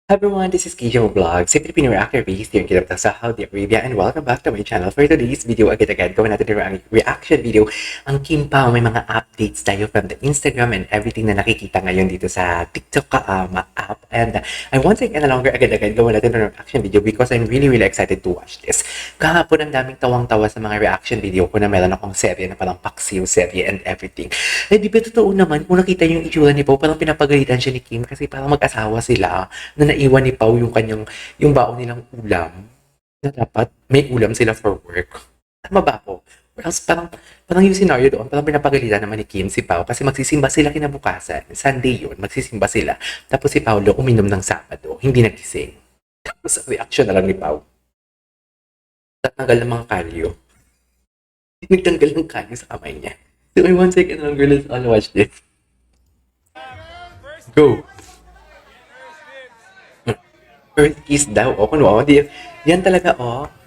Hi everyone, this is Kijo Vlogs, a Filipino reactor based here in Kiribati, Saudi Arabia, and welcome back to my channel. For today's video, agad-agad gawin natin yung reaction video. Ang Kim Pao, may mga updates tayo from the Instagram and everything na nakikita ngayon dito sa TikTok app. And I want to take no longer agad-agad gawin natin yung reaction video because I'm really excited to watch this. Kahapon ang daming tawang-tawa sa mga reaction video ko na meron akong serye na parang paksiw serye and everything. Eh di ba totoo naman, kung nakita yung itsura ni Pao, parang pinapagalitan siya ni Kim kasi parang mag-asawa sila na naiwan ni Pao yung baon nilang ulam na dapat may ulam sila for work. Tama ba ako? Or else parang yung scenario doon, parang pinapagalitan naman ni Kim si Pao kasi magsisimba sila kinabukasan. Sunday yun, magsisimba sila. Tapos si Paolo uminom ng Sabado, hindi nagising. Tapos reaction na lang ni Pao. Tatanggal ng mga kalyo. Nagtanggal ng kalyo sa kamay niya. So I 1 second longer, let's all watch this. Go! First kiss daw. O, kunwari. Yan talaga,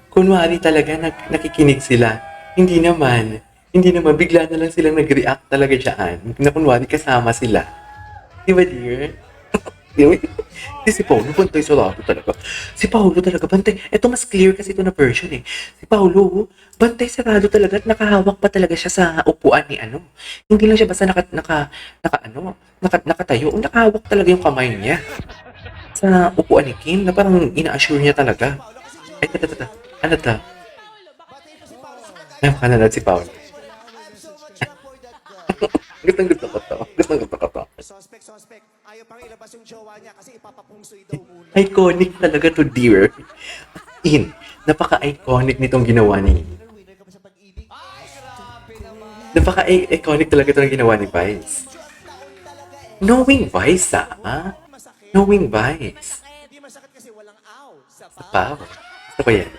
kunwari talaga nakikinig sila. Hindi naman. Bigla na lang silang nag-react talaga dyan. Na kunwari kasama sila. Di ba, dear? Di ba? Si Paolo, bantay sarado talaga. Si Paolo talaga, bantay. Ito mas clear kasi ito na version eh. Si Paolo, bantay sarado talaga at nakahawak pa talaga siya sa upuan ni ano. Hindi lang siya basta nakatayo. Nakahawak talaga yung kamay niya sa upuan ni Kim na parang ina-assure niya talaga. Ay, ano ta? Napakanalad si Paolo. Gustong-gusto ko to. Suspect. Ayaw pang ilabas yung jowa niya kasi ipapapungsoy daw muna. Iconic talaga to, dear. Napaka-iconic nitong ginawa ni... Napaka-iconic talaga itong ginawa ni Vice. Knowing Vice, Knowing Vice. Hindi masakit kasi walang aw sa Pao. Gusto ko yan.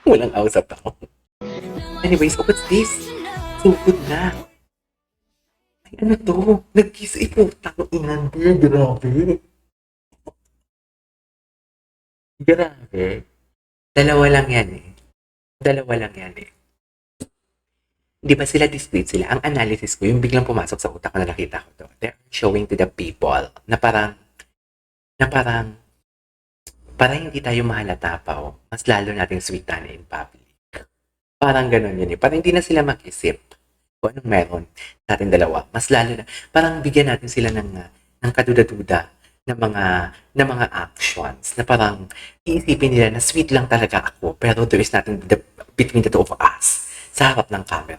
Walang aw sa Pao. Anyways, what's this? So good na. Ay, ano to? Nag-kiss putang inan, dear. Grabe. Dalawa lang yan eh. Di ba sila discreet sila? Ang analysis ko, yung biglang pumasok sa utak ko na nakita ko to. They're showing to the people na parang hindi tayo mahalata pa, mas lalo nating sweetan in public. Parang ganun yun eh. Parang hindi na sila mag-isip kung anong meron sa ating dalawa. Mas lalo na, parang bigyan natin sila ng kaduda-duda na mga actions na parang iisipin nila na sweet lang talaga ako pero there is nothing between the two of us sa harap ng camera.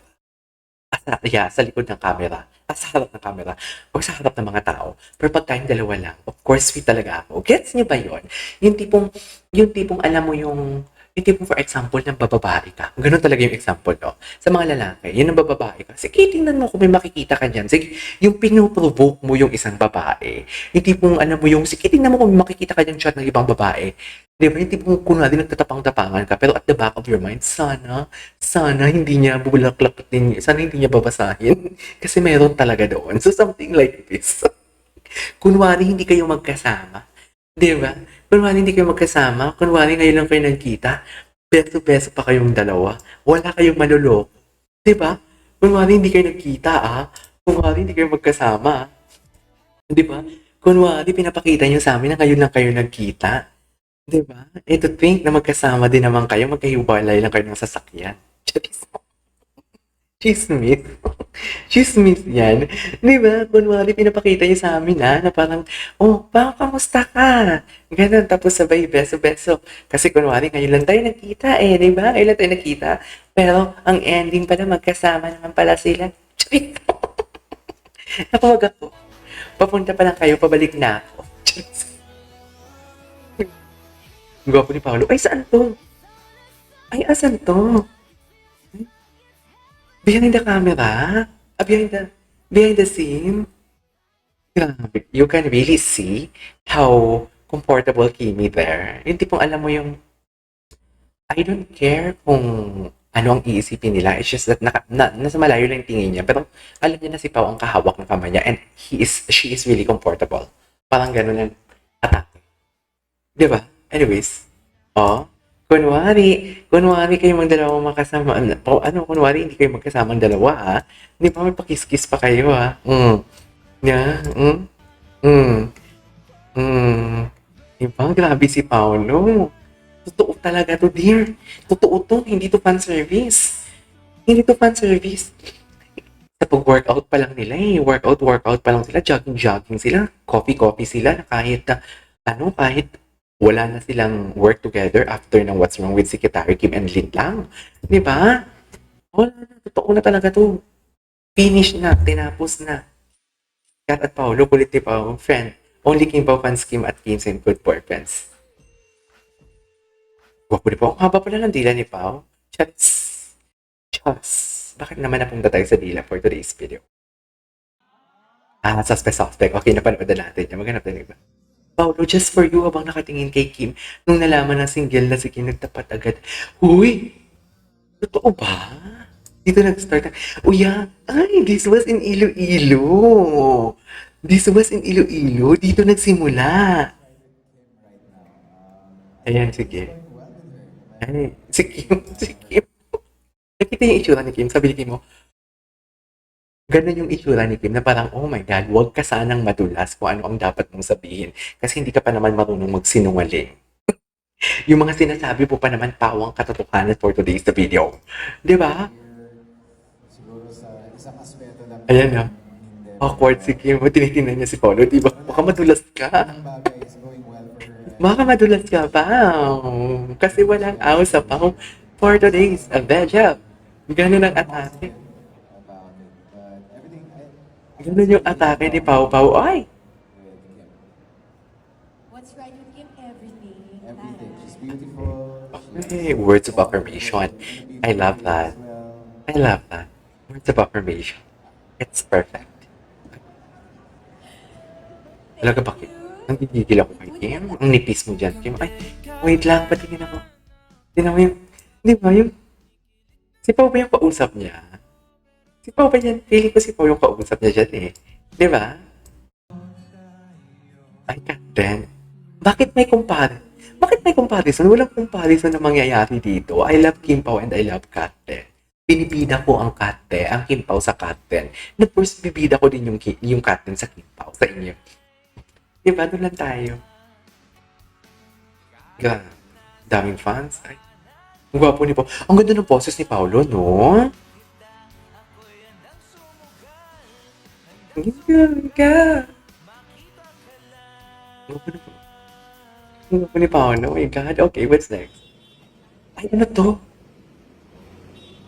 Sa likod ng camera. Sa harap ng camera. O sa harap ng mga tao. Pero pag tayong dalawa lang, of course, sweet talaga ako. Gets niyo ba yun? Yung tipong alam mo yung for example, ng bababae ka. Ganun talaga yung example, no? Sa mga lalaki, yun ang bababae ka. Sige, tingnan mo kung may makikita ka dyan. Sige, yung pinoprovoke mo yung isang babae. Yung tipong, sige, tingnan mo kung may makikita ka dyan chat ng ibang babae. Di ba? Yung tipong kunwari nagtatapang-tapangan ka, pero at the back of your mind, sana hindi niya bubulaklakin, sana hindi niya babasahin. Kasi meron talaga doon. So, something like this. Kunwari, hindi kayo magkasama. Di ba? Kunwari hindi kayo magkasama, kunwari ngayon lang kayo nagkita, beso-beso pa kayong dalawa, wala kayong manloloko. Di ba? Kunwari hindi kayo nagkita, kunwari hindi kayo magkasama. Di ba? Kunwari pinapakita nyo sa amin na ngayon lang kayo nagkita. Di ba? To think na magkasama din naman kayo, magkahiwalay lang kayo ng sasakyan. Chismis. Chismis yan. Di ba? Kunwari, pinapakita niya sa amin na parang, kamusta ka? Ganun, tapos sabay, beso-beso. Kasi kunwari, ngayon lang tayo nakita di ba? Ngayon lang tayo nakita. Pero, ang ending pala, magkasama naman pala sila. Napawag ako. Papunta pa lang kayo, pabalik na ako. Ang gwapo ni Paolo. Ay, saan to? Ay, asan to? Behind the camera? Behind the scene? Grabe. You can really see how comfortable Kimi there. Yung tipong alam mo yung I don't care kung ano ang iisipin nila. It's just that nasa malayo lang yung tingin niya. Pero alam niya na si Pao ang kahawak ng kamay niya and she is really comfortable. Parang gano'n ang atake. Diba? Anyways. Kunwari kayo dalawang makasama, kunwari hindi kayo magkasama ang dalawa, Hindi pa may pakis-kiss pa kayo, Yeah, Diba? Grabe si Paolo. Totoo talaga to, dear. Totoo to. Hindi to fan service. Hindi to fan service. Sa pag-workout pa lang nila eh. Workout pa lang sila. Jogging sila. Coffee sila. Na kahit, kahit wala na silang work together after ng What's Wrong with Secretary Kim and Lin lang. Di ba? Wala na. Totoo na talaga to. Finish na. Tinapos na. Kat at Paolo, kulit ni Pao. Friend. Only Kim Pao fans Kim at Kim and good boyfriends. Gwapo ni Pao. Ang haba pala ng dila ni Pao. Chas. Bakit naman napunta tayo sa dila for today's video? Suspect. Okay, napanood na natin. Maghanap na ba? Paolo, just for you, habang nakatingin kay Kim, nung nalaman na single na si Kim, nagtapat agad. Huy! Totoo ba? Dito nag-start. Ay, this was in Iloilo. Dito nagsimula. Ayan, sige. Ay, si Kim. Nakita yung itsura ni Kim. Sabi ni Kim mo, ganun yung itsura ni Kim na parang, oh my God, huwag ka sanang madulas kung ano ang dapat mong sabihin. Kasi hindi ka pa naman marunong magsinungaling. Yung mga sinasabi po pa naman pawang katotohanan for today's video. Di ba? Siguro sa isang aspeto lang. Ayan na. Awkward si Kim. Tinitingnan niya si Paolo. Di ba? Baka madulas ka. Ang bagay is going well for her. Baka madulas ka pa. Kasi walang aw sa pang for today's job. Ganun ang atake. About it. But everything Ganun yung atake ni Pau Pau. Ay! with Kim. What's right with Kim? Everything. Everything. She's beautiful. Hey, words of affirmation. I love that. Words of affirmation. It's perfect. Talaga ba, Kim? Ang gigigil ako kay Kim. Ang nipis mo dyan, Kim. Ay, wait lang. Patingin ako. Tingnan mo yung... Di ba yung... Si Pao ba yung kausap niya? Si Pao ba yan? Feeling ko si Pao yung kausap niya dyan eh. Di ba? Ay, Katen. Bakit may comparison? Walang comparison na mangyayari dito. I love Kim Pao and I love Katen. Binibida ko ang Katen, ang Kim Pao sa Katen. Na first, bibida ko din yung Katen sa Kim Pao, sa inyo. Diba? Doon lang tayo. Daming fans. Ay, ang gwapo ni Pao. Ang ganda ng poses ni Paolo, no? Ang ganda. Ang gwapo ni Paolo. Oh my God. Okay, what's next? Ay, ano to?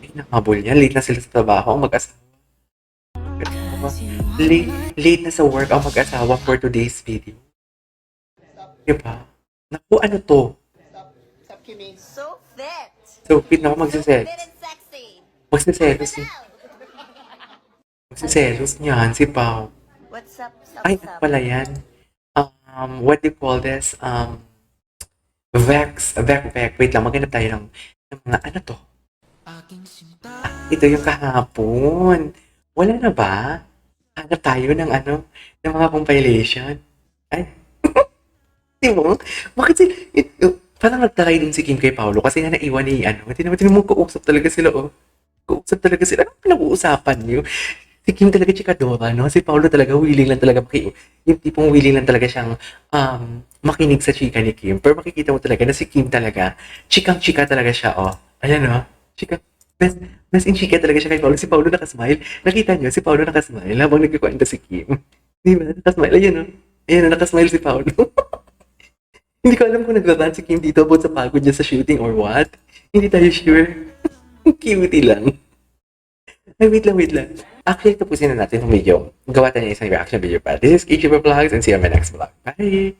Ay, nakabol yan. Late na sila sa trabaho. Ang mag-asawa. Late na sa work ang mag-asawa for today's video. Diba? Naku, ano to? Stop, Kimi. So fit. So, fit na ako magsiselos. Fit and sexy. Magsiselos niyan si Pao. What's up? Ay, ano pala yan? What do you call this? Vex. Wait lang, maghanap tayo ng mga, ano to? Ito yung kahapon. Wala na ba? Hanap tayo ng ng mga compilation. Ay, di mo? Bakit parang nagtaray din si Kim kay Paolo kasi nga naiwan ni Tinan mo, kausap talaga sila, oh. Kausap talaga sila. Ano pinag-uusapan niyo? Si Kim talaga chikadora, no? Si Paolo talaga willing lang talaga yung tipong willing lang talaga siyang makinig sa chika ni Kim. Pero makikita mo talaga na si Kim talaga, chikang-chika talaga siya, oh. Ayan, oh. Chika. Best in chika talaga siya kay Paolo. Si Paolo nakasmile. Nakita niyo, si Paolo nakasmile habang nagkikwenta si Kim. Di ba? Nakasmile. Ayan, oh. Ayan, oh, nakasmile si Paolo. Hindi ko alam kung nagrarant si Kim dito about sa pagod niya sa shooting or what. Hindi tayo sure. Cutie lang. Ay, wait lang. Actually, tapusin na natin yung video. Gawa tayo isang reaction video pa. This is KJ Vlogs and see you on my next vlog. Bye!